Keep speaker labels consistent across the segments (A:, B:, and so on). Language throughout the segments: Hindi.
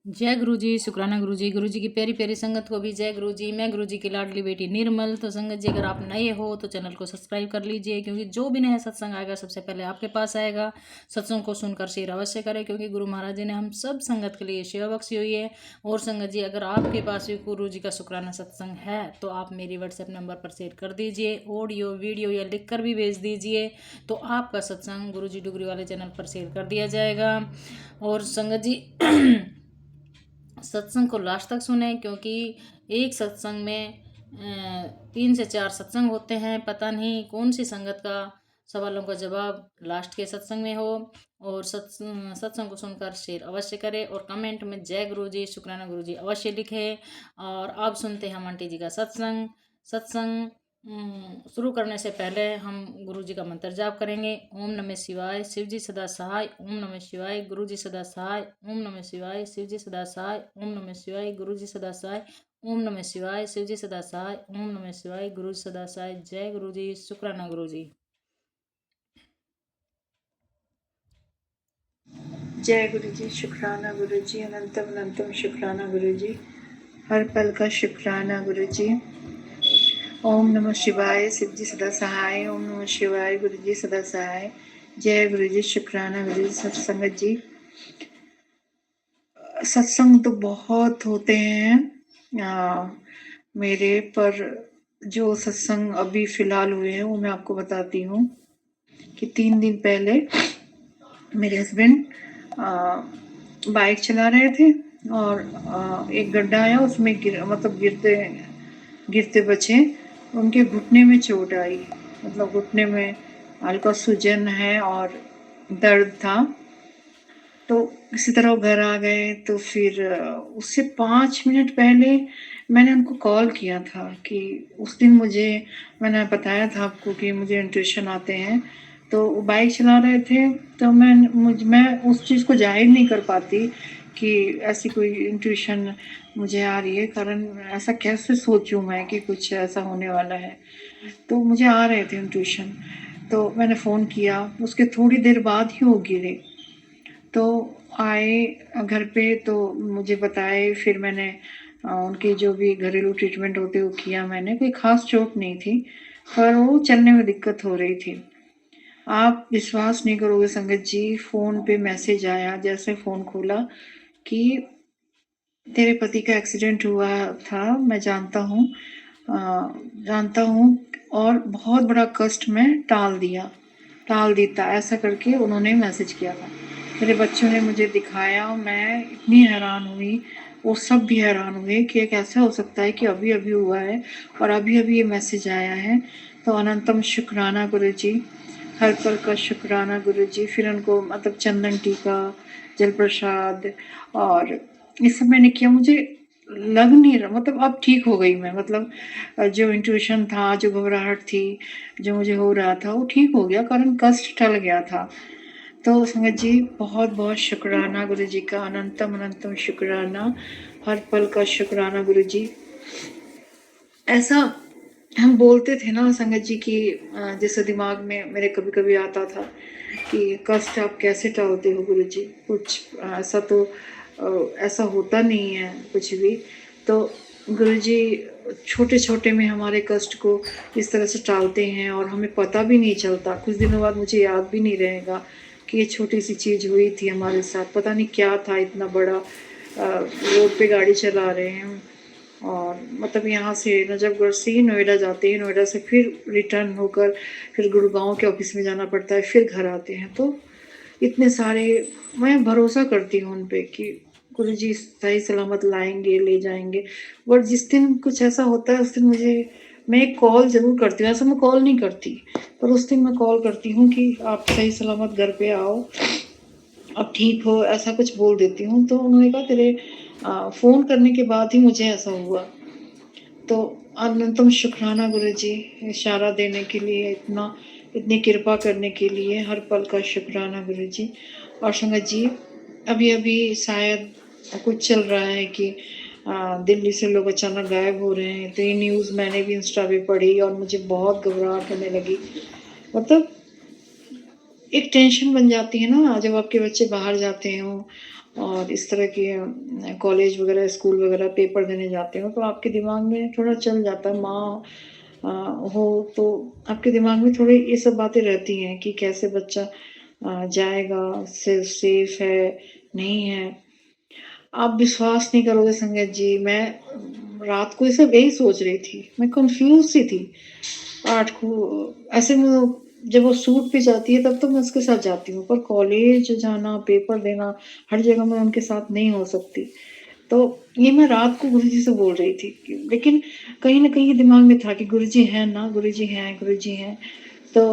A: जय गुरु जी, शुक्राना गुरु जी की प्यारी प्यारी संगत को भी जय गुरु जी। मैं गुरु जी की लाडली बेटी निर्मल। तो संगत जी, अगर आप नए हो तो चैनल को सब्सक्राइब कर लीजिए, क्योंकि जो भी नया सत्संग आएगा सबसे पहले आपके पास आएगा। सत्संग को सुनकर शेयर अवश्य करें, क्योंकि गुरु महाराज जी ने हम सब संगत के लिए सेवा बख्शी हुई है। और संगत जी, अगर आपके पास भी गुरु जी का शुक्राना सत्संग है तो आप मेरी व्हाट्सएप नंबर पर शेयर कर दीजिए, ऑडियो वीडियो या लिख कर भी भेज दीजिए, तो आपका सत्संग गुरु जी डुगरी वाले चैनल पर शेयर कर दिया जाएगा। और संगत जी सत्संग को लास्ट तक सुने, क्योंकि एक सत्संग में 3 से 4 सत्संग होते हैं। पता नहीं कौन सी संगत का सवालों का जवाब लास्ट के सत्संग में हो। और सत्संग को सुनकर शेयर अवश्य करें, और कमेंट में जय गुरु जी, शुक्राना गुरु जी अवश्य लिखें। और अब सुनते हैं हम आंटी जी का सत्संग। सत्संग शुरू करने से पहले हम गुरु जी का मंत्र जाप करेंगे। ओम नमः शिवाय, शिव जी सदा सहाय। ओम नमः शिवाय, गुरु जी सदा सहाय। ओम नमः शिवाय, शिव जी सदा सहाय। ओम नमः शिवाय, गुरु जी सदा सहाय। ओम नमः शिवाय, शिव जी सदा सहाय। ओम नमः शिवाय, गुरु जी सदा सहाय। जय गुरु जी, शुक्राना गुरु जी।
B: जय गुरु जी, शुक्राना गुरु जी, अनंतम अनंतम शुक्राना गुरु जी, हर पल का शुक्राना गुरु जी। ओम नमः शिवाय, शिव जी सदा सहाय। ओम नमः शिवाय, गुरु जी सदा सहाय। जय गुरु जी, शुक्राना गुरु जी। सत्संगत जी, सत्संग तो बहुत होते हैं मेरे, पर जो सत्संग अभी फिलहाल हुए हैं वो मैं आपको बताती हूँ कि 3 दिन पहले मेरे हस्बैंड बाइक चला रहे थे और एक गड्ढा आया, उसमें गिरते गिरते बचे। उनके घुटने में चोट आई, मतलब घुटने में हल्का सूजन है और दर्द था। तो किसी तरह वो घर आ गए। तो फिर उससे 5 मिनट पहले मैंने उनको कॉल किया था कि उस दिन मैंने बताया था आपको कि मुझे इंट्यूशन आते हैं। तो वो बाइक चला रहे थे, तो मैं उस चीज़ को जाहिर नहीं कर पाती कि ऐसी कोई इंट्यूशन मुझे आ रही है, कारण ऐसा कैसे सोचूं मैं कि कुछ ऐसा होने वाला है। तो मुझे आ रहे थे इंट्यूशन, तो मैंने फ़ोन किया। उसके थोड़ी देर बाद ही वो गिरे। तो आए घर पे तो मुझे बताए, फिर मैंने उनके जो भी घरेलू ट्रीटमेंट होते वो किया मैंने। कोई ख़ास चोट नहीं थी, पर वो चलने में दिक्कत हो रही थी। आप विश्वास नहीं करोगे संगत जी, फ़ोन पे मैसेज आया जैसे फ़ोन खोला कि तेरे पति का एक्सीडेंट हुआ था, मैं जानता हूँ और बहुत बड़ा कष्ट में टाल देता, ऐसा करके उन्होंने मैसेज किया था। मेरे बच्चों ने मुझे दिखाया, मैं इतनी हैरान हुई, वो सब भी हैरान हुए कि ये कैसे हो सकता है कि अभी अभी हुआ है और अभी अभी ये मैसेज आया है। तो अनंतम शुक्राना गुरु जी, हर पल का शुक्राना गुरु जी। फिर उनको मतलब चंदन टीका, जल प्रसाद और ये सब मैंने किया। मुझे लग नहीं रहा, मतलब अब ठीक हो गई मैं, मतलब जो इंट्यूशन था, जो घबराहट थी, जो मुझे हो रहा था, वो ठीक हो गया, कारण कष्ट टल गया था। तो संगत जी, बहुत बहुत शुक्राना गुरु जी का, अनंतम अनंतम शुक्राना, हर पल का शुक्राना गुरु जी। ऐसा हम बोलते थे ना संगत जी की, जैसे दिमाग में मेरे कभी कभी आता था कि कष्ट आप कैसे टालते हो गुरु जी, कुछ ऐसा तो ऐसा होता नहीं है कुछ भी। तो गुरु जी छोटे छोटे में हमारे कष्ट को इस तरह से टालते हैं और हमें पता भी नहीं चलता। कुछ दिनों बाद मुझे याद भी नहीं रहेगा कि ये छोटी सी चीज़ हुई थी हमारे साथ, पता नहीं क्या था इतना बड़ा। रोड पे गाड़ी चला रहे हैं और मतलब यहाँ से नजफगढ़ से ही नोएडा जाते हैं, नोएडा से फिर रिटर्न होकर फिर गुड़गांव के ऑफिस में जाना पड़ता है, फिर घर आते हैं। तो इतने सारे, मैं भरोसा करती हूँ उन पे कि गुरु जी सही सलामत लाएंगे, ले जाएंगे। और जिस दिन कुछ ऐसा होता है उस दिन मैं एक कॉल ज़रूर करती हूँ। ऐसा मैं कॉल नहीं करती, पर उस दिन मैं कॉल करती हूँ कि आप सही सलामत घर पे आओ, अब ठीक हो, ऐसा कुछ बोल देती हूँ। तो उन्होंने कहा तेरे फ़ोन करने के बाद ही मुझे ऐसा हुआ। तो अनंतम शुक्राना गुरु जी, इशारा देने के लिए, इतनी कृपा करने के लिए, हर पल का शुक्राना गुरु जी। और संगत जी, अभी अभी शायद कुछ चल रहा है कि दिल्ली से लोग अचानक गायब हो रहे हैं। तो ये न्यूज़ मैंने भी इंस्टा पे पढ़ी और मुझे बहुत घबराहट होने लगी। मतलब एक टेंशन बन जाती है ना जब आपके बच्चे बाहर जाते हो और इस तरह के कॉलेज वगैरह, स्कूल वगैरह पेपर देने जाते हो तो आपके दिमाग में थोड़ा चल जाता है। माँ हो तो आपके दिमाग में थोड़ी ये सब बातें रहती हैं कि कैसे बच्चा जाएगा, सेफ है, नहीं है। आप विश्वास नहीं करोगे संगत जी, मैं रात को ये सब यही सोच रही थी। मैं कन्फ्यूज़ सी थी। 8 को ऐसे में जब वो शूट पे जाती है तब तो मैं उसके साथ जाती हूँ, पर कॉलेज जाना, पेपर देना, हर जगह मैं उनके साथ नहीं हो सकती। तो ये मैं रात को गुरुजी से बोल रही थी लेकिन कहीं न कहीं दिमाग में था कि गुरुजी हैं ना, गुरुजी हैं, गुरुजी हैं। तो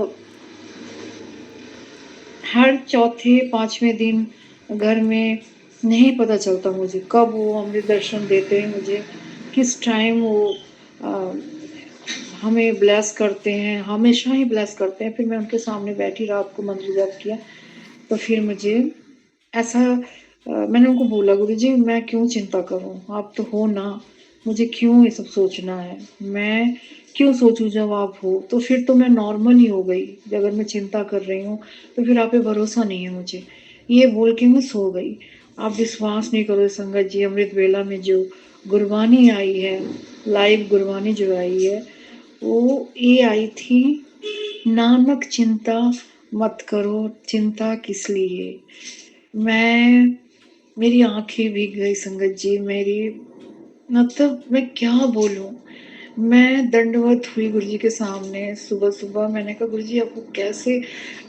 B: हर चौथे, 5वें दिन घर में नहीं पता चलता मुझे कब वो अमृत दर्शन देते हैं मुझे, किस टाइम वो अ, हमें ब्लेस करते हैं, हमेशा ही ब्लेस करते हैं। फिर मैं उनके सामने बैठी रात को मंत्र जाप किया, तो फिर मुझे ऐसा मैंने उनको बोला गुरुजी मैं क्यों चिंता करूँ? आप तो हो ना, मुझे क्यों ये सब सोचना है? मैं क्यों सोचूँ जब आप हो? तो फिर तो मैं नॉर्मल ही हो गई, अगर मैं चिंता कर रही हूँ, तो फिर आप पे भरोसा नहीं है मुझे। ये बोल के मैं सो गई। आप विश्वास नहीं करोगे संगत जी, अमृत वेला में जो गुरबानी आई है, लाइव गुरबानी जो आई है, वो ये आई थी, नानक चिंता मत करो, चिंता किस लिए? मैं मेरी आँखें भीग गई संगत जी, मेरी मतलब मैं क्या बोलूँ? मैं दंडवत हुई गुरुजी के सामने सुबह-सुबह। मैंने कहा गुरुजी आपको कैसे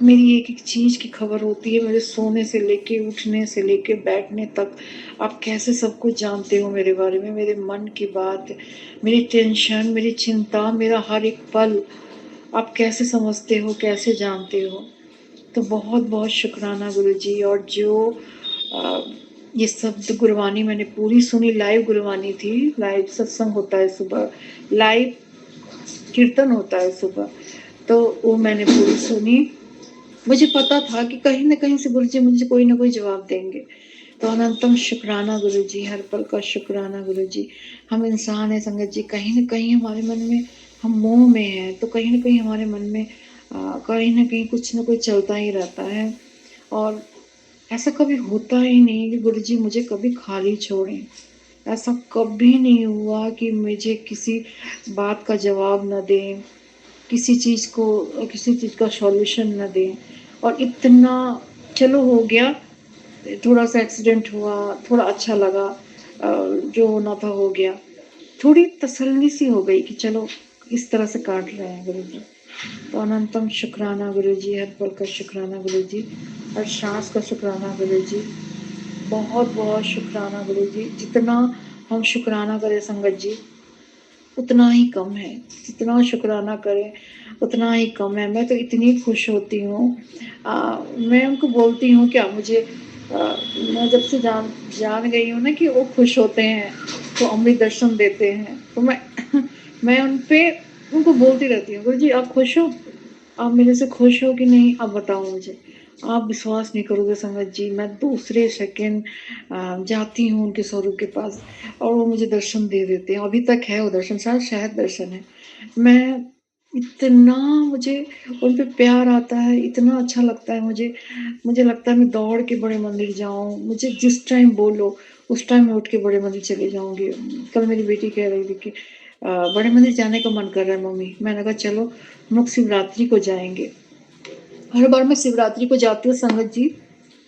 B: मेरी एक-एक चीज़ की खबर होती है, मेरे सोने से लेके उठने से लेके बैठने तक। आप कैसे सब कुछ जानते हो मेरे बारे में, मेरे मन की बात, मेरी टेंशन, मेरी चिंता, मेरा हर एक पल आप कैसे समझते हो, कैसे जानते हो? तो बहुत-बहुत शुक्राना गुरुजी। और जो अ, ये शब्द गुरबानी मैंने पूरी सुनी, लाइव गुरबानी थी, लाइव सत्संग होता है सुबह, लाइव कीर्तन होता है सुबह, तो वो मैंने पूरी सुनी। मुझे पता था कि कहीं न कहीं से गुरुजी मुझे कोई न कोई जवाब देंगे। तो अनंतम शुक्राना गुरुजी, हर पल का शुक्राना गुरुजी। हम इंसान हैं संगत जी, कहीं न कहीं हमारे मन में हम मोह में हैं, तो कहीं न कहीं हमारे मन में कहीं न कहीं कुछ न कुछ चलता ही रहता है। और ऐसा कभी होता ही नहीं कि गुरुजी मुझे कभी खाली छोड़ें। ऐसा कभी नहीं हुआ कि मुझे किसी बात का जवाब ना दें, किसी चीज़ का सॉल्यूशन ना दें। और इतना चलो हो गया, थोड़ा-सा एक्सीडेंट हुआ, थोड़ा अच्छा लगा, जो होना था हो गया। थोड़ी तसल्ली सी हो गई कि चलो इस तरह से काट रहे हैं गुरुजी। तो अनंतम शुक्राना गुरुजी, हर पल का शुक्राना गुरुजी, हर साँस का शुक्राना गुरुजी। बहुत-बहुत शुक्राना गुरुजी। जितना हम शुक्राना करें संगत जी, उतना ही कम है। जितना शुक्राना करें, उतना ही कम है। मैं तो इतनी खुश होती हूँ। मैं उनको बोलती हूँ क्या मुझे मैं जब से जान जान गई हूँ ना कि वो खुश होते हैं, तो अमृत दर्शन देते हैं, तो मैं मैं उनको बोलती रहती हूँ, "गुरुजी आप खुश हो? आप मेरे से खुश हो कि नहीं? आप बताओ मुझे।" आप विश्वास नहीं करोगे संगत जी, मैं दूसरे सेकंड जाती हूँ उनके स्वरूप के पास और वो मुझे दर्शन दे देते हैं। अभी तक है वो दर्शन, शायद दर्शन है। मैं इतना मुझे उन पे प्यार आता है, इतना अच्छा लगता है मुझे। मुझे लगता है मैं दौड़ के बड़े मंदिर जाऊँ, मुझे जिस टाइम बोलो, उस टाइम मैं उठ के बड़े मंदिर चली जाऊँगी। कल मेरी बेटी कह रही थी कि बड़े मंदिर जाने का मन कर रहा है मम्मी। मैंने कहा चलो हम लोग शिवरात्रि को जाएँगे। हर बार मैं शिवरात्रि को जाती हूँ संगत जी,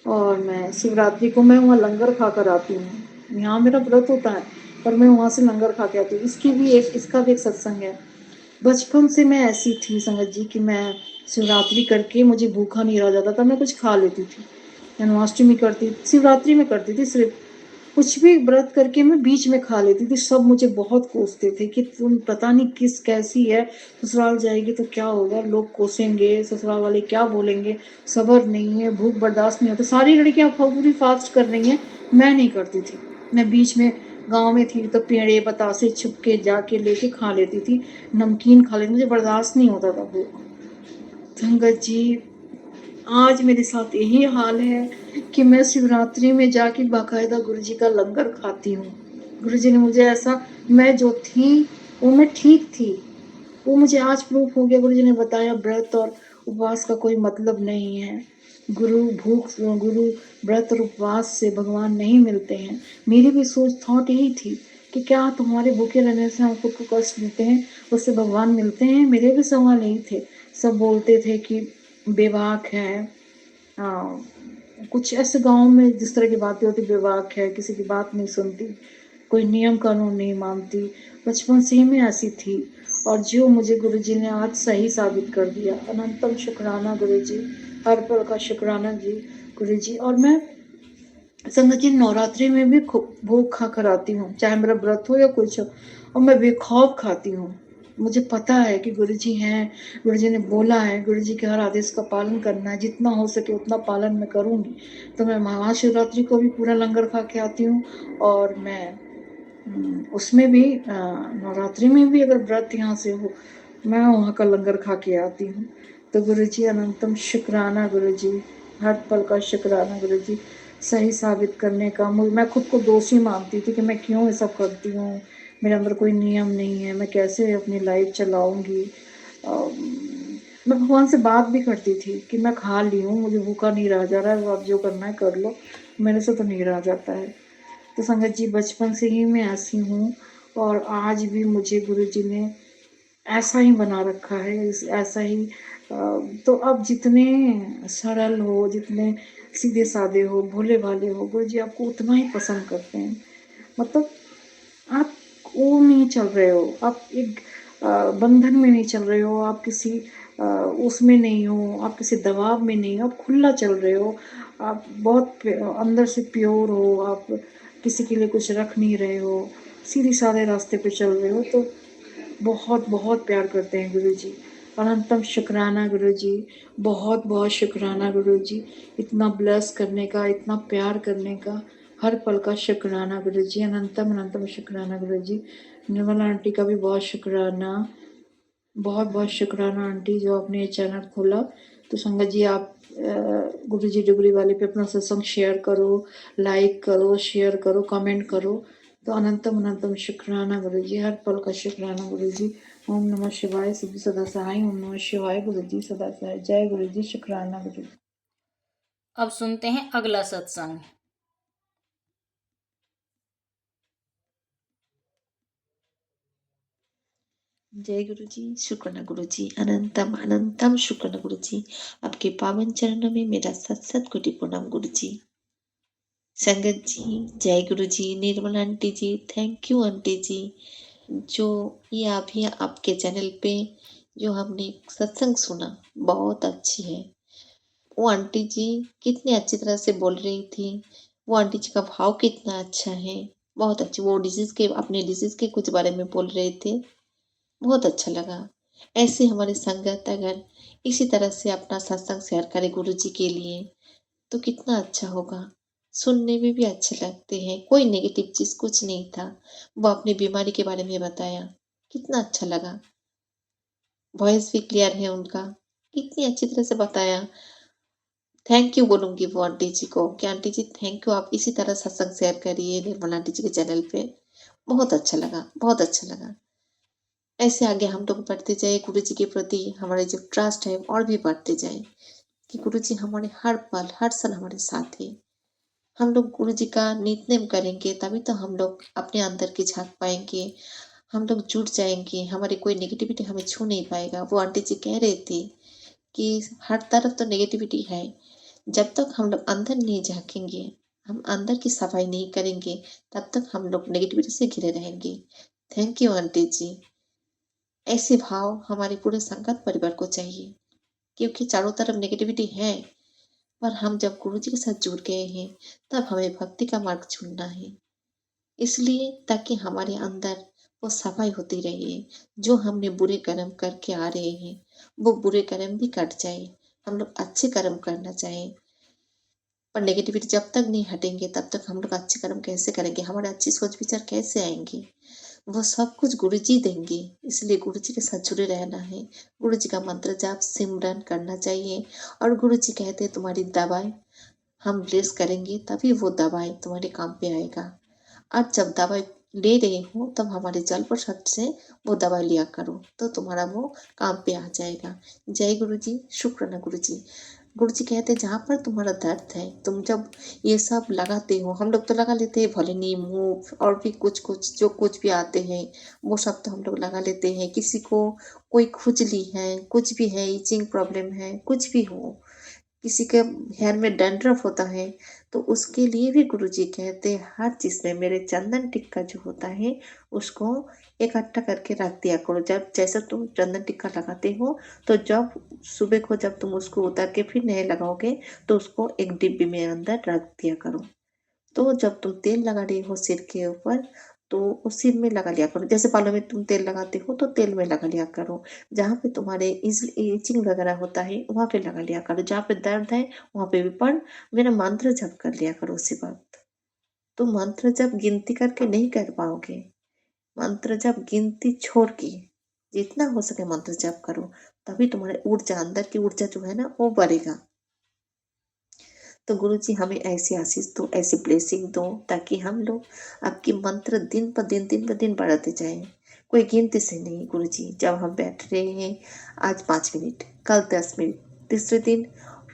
B: और मैं शिवरात्रि को मैं वहाँ लंगर खाकर आती हूँ। यहाँ मेरा व्रत होता है, पर मैं वहाँ से लंगर खा के आती हूँ। इसका भी एक सत्संग है। बचपन से मैं ऐसी थी संगत जी कि मैं शिवरात्रि करके मुझे भूखा नहीं रहा जाता था, मैं कुछ खा लेती थी। जन्माष्टमी करती, शिवरात्रि में करती थी सिर्फ़। कुछ भी व्रत करके मैं बीच में खा लेती थी। सब मुझे बहुत कोसते थे कि तुम पता नहीं कैसी है, ससुराल जाएगी तो क्या होगा, लोग कोसेंगे, ससुराल वाले क्या बोलेंगे, सब्र नहीं है, भूख बर्दाश्त नहीं होता। सारी लड़कियाँ पूरी फास्ट कर रही हैं, मैं नहीं करती थी। मैं बीच में गाँव में थी तो पेड़े, बतासे छुप के जाके लेके खा लेती थी, नमकीन खा लेती, मुझे बर्दाश्त नहीं होता था भूख। संगत जी, आज मेरे साथ यही हाल है कि मैं शिवरात्रि में जाके बाकायदा गुरुजी का लंगर खाती हूँ। गुरुजी ने मुझे ऐसा, मैं जो थी वो मैं ठीक थी। वो मुझे आज प्रूफ हो गया, गुरुजी ने बताया व्रत और उपवास का कोई मतलब नहीं है। गुरु व्रत और उपवास से भगवान नहीं मिलते हैं। मेरी भी सोच थॉट यही थी कि क्या तुम्हारे भूखे रहने से हम खुद को कष्ट देते हैं, उससे भगवान मिलते हैं? मेरे भी सवाल यही थे। सब बोलते थे कि बेवाक है, कुछ ऐसे गाँव में जिस तरह की बातें होती, बेवाक है, किसी की बात नहीं सुनती, कोई नियम कानून नहीं मानती। बचपन से ही मैं ऐसी थी, और जो मुझे गुरुजी ने आज सही साबित कर दिया। अनंतम शुक्राना गुरुजी, हर पल का शुक्राना जी गुरुजी। और मैं संगत जी नवरात्रि में भी भूख खा कर आती हूँ, चाहे मेरा व्रत हो या कुछ हो, और मैं बेखौफ खाती हूँ। मुझे पता है कि गुरुजी हैं, गुरुजी ने बोला है, गुरुजी के हर आदेश का पालन करना है, जितना हो सके उतना पालन मैं करूँगी। तो मैं महाशिवरात्रि को भी पूरा लंगर खा के आती हूँ, और मैं उसमें भी नवरात्रि में भी अगर व्रत यहाँ से हो, मैं वहाँ का लंगर खा के आती हूँ। तो गुरुजी अनंतम शुक्राना गुरुजी, हर पल का शुक्राना गुरुजी, सही साबित करने का। मैं खुद को दोषी मानती थी कि मैं क्यों ये सब करती हूँ, मेरे अंदर कोई नियम नहीं है, मैं कैसे अपनी लाइफ चलाऊँगी। मैं भगवान से बात भी करती थी कि मैं खा ली हूँ, मुझे भूखा नहीं रहा जा रहा है, आप जो करना है कर लो, मेरे से तो नहीं रहा जाता है। तो संगत जी बचपन से ही मैं ऐसी हूँ, और आज भी मुझे गुरुजी ने ऐसा ही बना रखा है, ऐसा ही। तो अब जितने सरल हो, जितने सीधे साधे हो, भोले भाले हो, गुरुजी आपको उतना ही पसंद करते हैं। मतलब आप वो नहीं चल रहे हो, आप एक बंधन में नहीं चल रहे हो, आप किसी उसमें नहीं हो, आप किसी दबाव में नहीं हो, आप खुला चल रहे हो, आप बहुत अंदर से प्योर हो, आप किसी के लिए कुछ रख नहीं रहे हो, सीधे साधे रास्ते पे चल रहे हो। तो बहुत बहुत प्यार करते हैं गुरुजी। अनंतम शुक्राना गुरुजी, बहुत बहुत शुक्राना गुरुजी, इतना ब्लेस करने का, इतना प्यार करने का, हर पल का शुक्राना गुरुजी। अनंतम अनंतम शुक्राना गुरुजी। निर्मला आंटी का भी बहुत शुक्राना, बहुत बहुत शुक्राना आंटी, जो आपने ये चैनल खोला। तो संगत जी आप गुरुजी डुगरी वाले पे अपना सत्संग शेयर करो, लाइक करो, शेयर करो, कमेंट करो। तो अनंतम अनंतम शुक्राना गुरुजी, हर पल का शुक्राना गुरुजी। ओम नमः शिवाय, सिद्धि सदा सहाय। ओम नमः शिवाय गुरुजी, सदा सहाय। जय गुरुजी, शुक्राना गुरुजी।
A: अब सुनते हैं अगला सत्संग।
C: जय गुरु जी, शुक्राना गुरु जी, अनंतम अनंतम शुक्राना गुरु जी। आपके पावन चरणों में मेरा सत सत कोटि प्रणाम गुरु जी। संगत जी जय Guru ji. Nirmala aunty ji, thank you aunty ji, जो ये अभी आपके चैनल पे जो हमने सत्संग सुना बहुत अच्छी है। वो आंटी जी कितनी अच्छी तरह से बोल रही थी, वो आंटी जी का भाव कितना अच्छा है, बहुत अच्छी। वो डिजीज के, अपने डिजीज के कुछ बारे में बोल रहे थे, बहुत अच्छा लगा। ऐसे हमारे संगत अगर इसी तरह से अपना सत्संग शेयर करे गुरु जी के लिए तो कितना अच्छा होगा। सुनने में भी अच्छे लगते हैं, कोई नेगेटिव चीज कुछ नहीं था। वो अपनी बीमारी के बारे में बताया, कितना अच्छा लगा। वॉइस भी क्लियर है उनका, कितनी अच्छी तरह से बताया। थैंक यू बोलूंगी वो आंटी जी को कि आंटी जी थैंक यू, आप इसी तरह सत्संग शेयर करिए निर्मला आंटी जी के चैनल पे। बहुत अच्छा लगा, बहुत अच्छा लगा। ऐसे आगे हम लोग बढ़ते जाए, गुरु जी के प्रति हमारे जो ट्रस्ट है और भी बढ़ते जाए कि गुरु जी हमारे हर पल हर क्षण हमारे साथ है। हम लोग गुरु जी का नित्य नेम करेंगे तभी तो हम लोग अपने अंदर की झांक पाएंगे, हम लोग जुट जाएंगे, हमारी कोई नेगेटिविटी हमें छू नहीं पाएगा। वो आंटी जी कह रहे थे कि हर तरफ तो नेगेटिविटी है, जब तक हम लोग अंदर नहीं झांकेंगे, हम अंदर की सफाई नहीं करेंगे, तब तक हम लोग नेगेटिविटी से घिरे रहेंगे। थैंक यू आंटी जी। ऐसे भाव हमारे पूरे संगत परिवार को चाहिए, क्योंकि चारों तरफ नेगेटिविटी है। पर हम जब गुरु जी के साथ जुड़ गए हैं तब हमें भक्ति का मार्ग चुनना है, इसलिए ताकि हमारे अंदर वो सफाई होती रहे। जो हमने बुरे कर्म करके आ रहे हैं वो बुरे कर्म भी कट जाए, हम लोग अच्छे कर्म करना चाहें। पर नेगेटिविटी जब तक नहीं हटेंगे तब तक हम लोग अच्छे कर्म कैसे करेंगे, हमारे अच्छी सोच विचार कैसे आएंगे। वो सब कुछ गुरु जी देंगे, इसलिए गुरु जी के साथ जुड़े रहना है। गुरु जी का मंत्र जाप सिमरन करना चाहिए। और गुरु जी कहते हैं तुम्हारी दवाई हम ब्लेस करेंगे तभी वो दवाई तुम्हारे काम पे आएगा। और जब दवाई ले रहे हो तब हमारे जल प्रसाद से वो दवाई लिया करो, तो तुम्हारा वो काम पे आ जाएगा। जय गुरु जी, शुक्राना गुरु जी। गुरुजी कहते हैं जहाँ पर तुम्हारा दर्द है, तुम जब ये सब लगाते हो, हम लोग तो लगा लेते हैं भले नीम मूव और भी कुछ कुछ जो कुछ भी आते हैं वो सब तो हम लोग लगा लेते हैं। किसी को कोई खुजली है, कुछ भी है, इचिंग प्रॉब्लम है, कुछ भी हो, किसी के हेयर में डैंड्रफ होता है, तो उसके लिए भी गुरुजी कहते हैं हर चीज में मेरे चंदन टिक्का जो होता है उसको इकट्ठा करके रख दिया करो। जब जैसा तुम चंदन टिक्का लगाते हो तो जब सुबह को जब तुम उसको उतार के फिर नए लगाओगे तो उसको एक डिब्बी में अंदर रख दिया करो। तो जब तुम तेल लगा रही हो सिर के ऊपर तो उसी में लगा लिया करो। जैसे बालों में तुम तेल लगाते हो तो तेल में लगा लिया करो। जहाँ पे तुम्हारे इचिंग वगैरह होता है वहां पे लगा लिया करो। जहाँ पे दर्द है वहां पे भी पर मेरा मंत्र जप कर लिया करो उसी वक्त। तो मंत्र जब गिनती करके नहीं कर पाओगे, मंत्र जब गिनती छोड़ के जितना हो सके मंत्र जप करो, तभी तुम्हारे ऊर्जा अंदर की ऊर्जा जो है ना वो बढ़ेगा। तो गुरु जी हमें ऐसी आशीष दो, ऐसी ब्लेसिंग दो ताकि हम लोग आपकी मंत्र दिन पर दिन बढ़ाते जाएं। कोई गिनती से नहीं गुरु जी। जब हम बैठ रहे हैं आज 5 मिनट, कल 10 मिनट, तीसरे दिन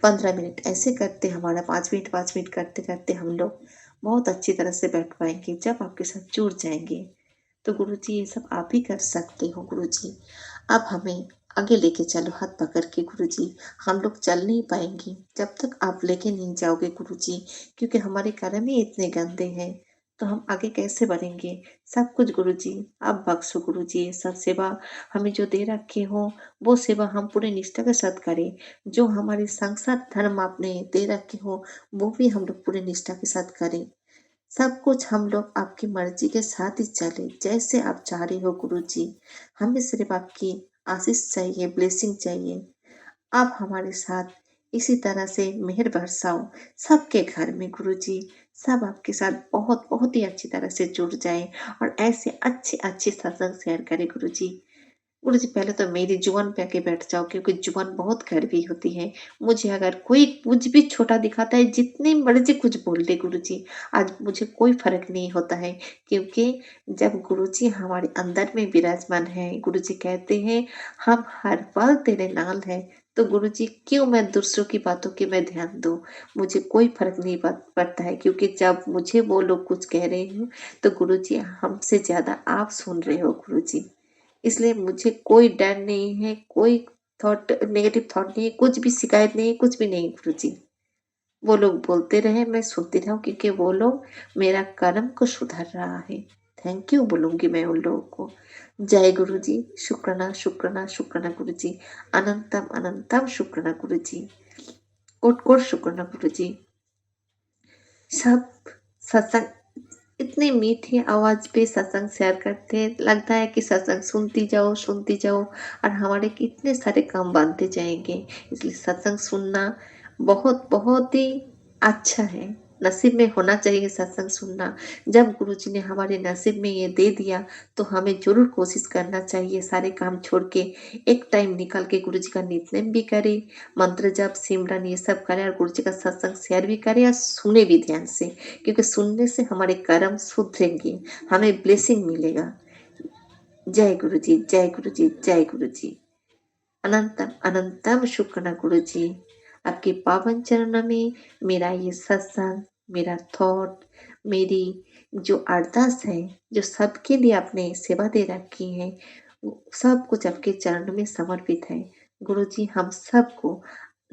C: 15 मिनट, ऐसे करते हमारा 5 मिनट करते करते हम लोग बहुत अच्छी तरह से बैठ पाएंगे। जब आपके साथ जुड़ जाएंगे तो गुरु जी ये सब आप ही कर सकते हो। गुरु जी आप हमें आगे लेके चलो हाथ पकड़ के गुरु जी। हम लोग चल नहीं पाएंगे जब तक आप लेके नहीं जाओगे गुरु जी, क्योंकि हमारे कर्म ही इतने गंदे हैं, तो हम आगे कैसे बढ़ेंगे। सब कुछ गुरु जी आप बख्शो गुरु जी। सब सेवा हमें जो दे रखे हो वो सेवा हम पूरे निष्ठा के साथ करें। जो हमारे संसार धर्म आपने दे रखे हो वो भी हम लोग पूरे निष्ठा के साथ करें। सब कुछ हम लोग आपकी मर्जी के साथ ही चले जैसे आप चाह रहे हो गुरु जी। हमें सिर्फ आपकी आशीष चाहिए, ब्लेसिंग चाहिए। आप हमारे साथ इसी तरह से मेहर बरसाओ सबके घर में गुरु जी। सब आपके साथ बहुत बहुत ही अच्छी तरह से जुड़ जाए और ऐसे अच्छे अच्छे सत्संग शेयर करें गुरु जी। गुरु जी पहले तो मेरी जुबान पे आके बैठ जाओ, क्योंकि जुबान बहुत कड़वी होती है। मुझे अगर कोई कुछ भी छोटा दिखाता है, जितनी मर्जी कुछ बोल दे गुरु जी, आज मुझे कोई फर्क नहीं होता है। क्योंकि जब गुरु जी हमारे अंदर में विराजमान है, गुरु जी कहते हैं हम हर पल तेरे नाल है, तो गुरु जी क्यों मैं दूसरों की बातों के मैं ध्यान दूं। मुझे कोई फर्क नहीं पड़ता है, क्योंकि जब मुझे वो लोग कुछ कह रहे हैं तो गुरु जी हमसे ज्यादा आप सुन रहे हो गुरु जी। इसलिए मुझे कोई डर नहीं है, कोई थॉट नेगेटिव थॉट नहीं है, कुछ भी शिकायत नहीं है, कुछ भी नहीं गुरु जी। वो लोग बोलते रहे मैं सुनती रहूं, क्योंकि वो लोग मेरा कर्म को सुधार रहा है। थैंक यू बोलूंगी मैं उन लोगों को। जय गुरु जी। शुक्राना शुक्राना शुक्राना गुरु जी। अनंतम अनंतम शुक्राना गुरु जी। कोट कोट शुक्राना गुरु जी। सब सत्संग इतनी मीठी आवाज पे सत्संग शेयर करते हैं, लगता है कि सत्संग सुनती जाओ और हमारे कितने सारे काम बनते जाएंगे। इसलिए सत्संग सुनना बहुत बहुत ही अच्छा है। नसीब में होना चाहिए सत्संग सुनना। जब गुरुजी ने हमारे नसीब में ये दे दिया तो हमें जरूर कोशिश करना चाहिए सारे काम छोड़ के एक टाइम निकाल के गुरुजी का नित्य भी करे, मंत्र जप सिमरन ये सब करे और गुरुजी का सत्संग शेयर भी करे और सुने भी ध्यान से, क्योंकि सुनने से हमारे कर्म सुधरेंगे, हमें ब्लेसिंग मिलेगा। जय गुरु जी, जय गुरु जी, जय गुरु जी। अनंतम अनंतम शुक्र गुरु जी। आपके पावन चरणों में मेरा ये सत्संग, मेरा थॉट, मेरी जो अरदास है, जो सबके लिए आपने सेवा दे रखी है, वो सब कुछ आपके चरणों में समर्पित है। गुरु जी हम सबको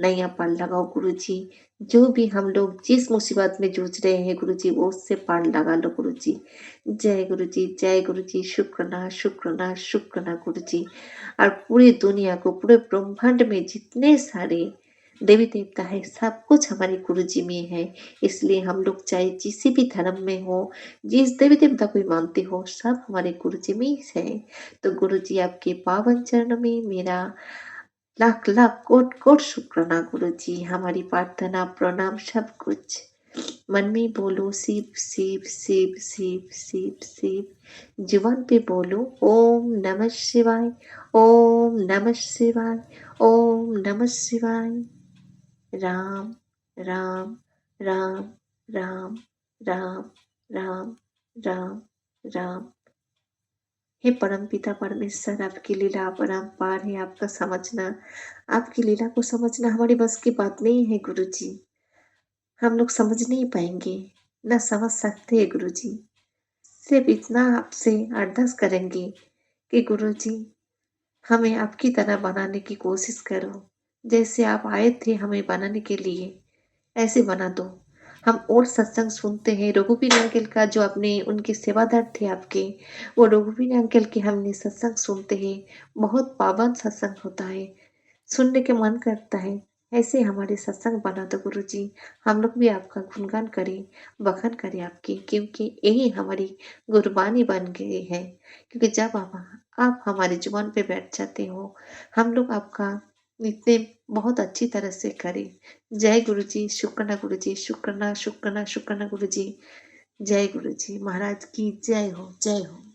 C: नैया पार लगाओ गुरु जी। जो भी हम लोग जिस मुसीबत में जूझ रहे हैं गुरु जी वो उससे पार लगा लो गुरु जी। जय गुरु जी, जय गुरु जी। शुक्राना शुक्राना शुक्राना गुरु जी। और पूरी दुनिया को, पूरे ब्रह्मांड में जितने सारे देवी देवता है सब कुछ हमारे गुरु जी में है। इसलिए हम लोग चाहे जिस भी धर्म में हो, जिस देवी देवता को मानते हो, सब हमारे गुरु जी में ही है। तो गुरु जी आपके पावन चरण में मेरा लाख लाख कोट कोट शुक्राना गुरु जी। हमारी प्रार्थना प्रणाम सब कुछ मन में बोलो शिव शिव शिव शिव शिव शिव। जुबान पे बोलो ओम नमः शिवाय, ओम नमः शिवाय, ओम नमः शिवाय। राम राम राम राम राम राम राम राम। हे परम पिता परमेश्वर, आपकी लीला अपरंपार है। आपका समझना, आपकी लीला को समझना हमारे बस की बात नहीं है गुरुजी। हम लोग समझ नहीं पाएंगे, न समझ सकते हैं गुरुजी। सिर्फ इतना आपसे अरदास करेंगे कि गुरुजी हमें आपकी तरह बनाने की कोशिश करो। जैसे आप आए थे हमें बनाने के लिए, ऐसे बना दो। हम और सत्संग सुनते हैं रघुवीर अंकल का, जो अपने उनके सेवादार थे आपके, वो रघुवीर अंकल के हमने सत्संग सुनते हैं। बहुत पावन सत्संग होता है, सुनने के मन करता है। ऐसे हमारे सत्संग बना दो गुरुजी। हम लोग भी आपका गुणगान करें, बखान करें आपकी, क्योंकि यही हमारी गुरबानी बन गई है। क्योंकि जब आप हमारे जुबान पे बैठ जाते हो, हम लोग आपका इतने बहुत अच्छी तरह से करें। जय गुरु जी, शुक्राना गुरु जी, शुक्राना शुक्राना शुक्राना गुरु जी। जय गुरु जी महाराज की जय हो, जय हो।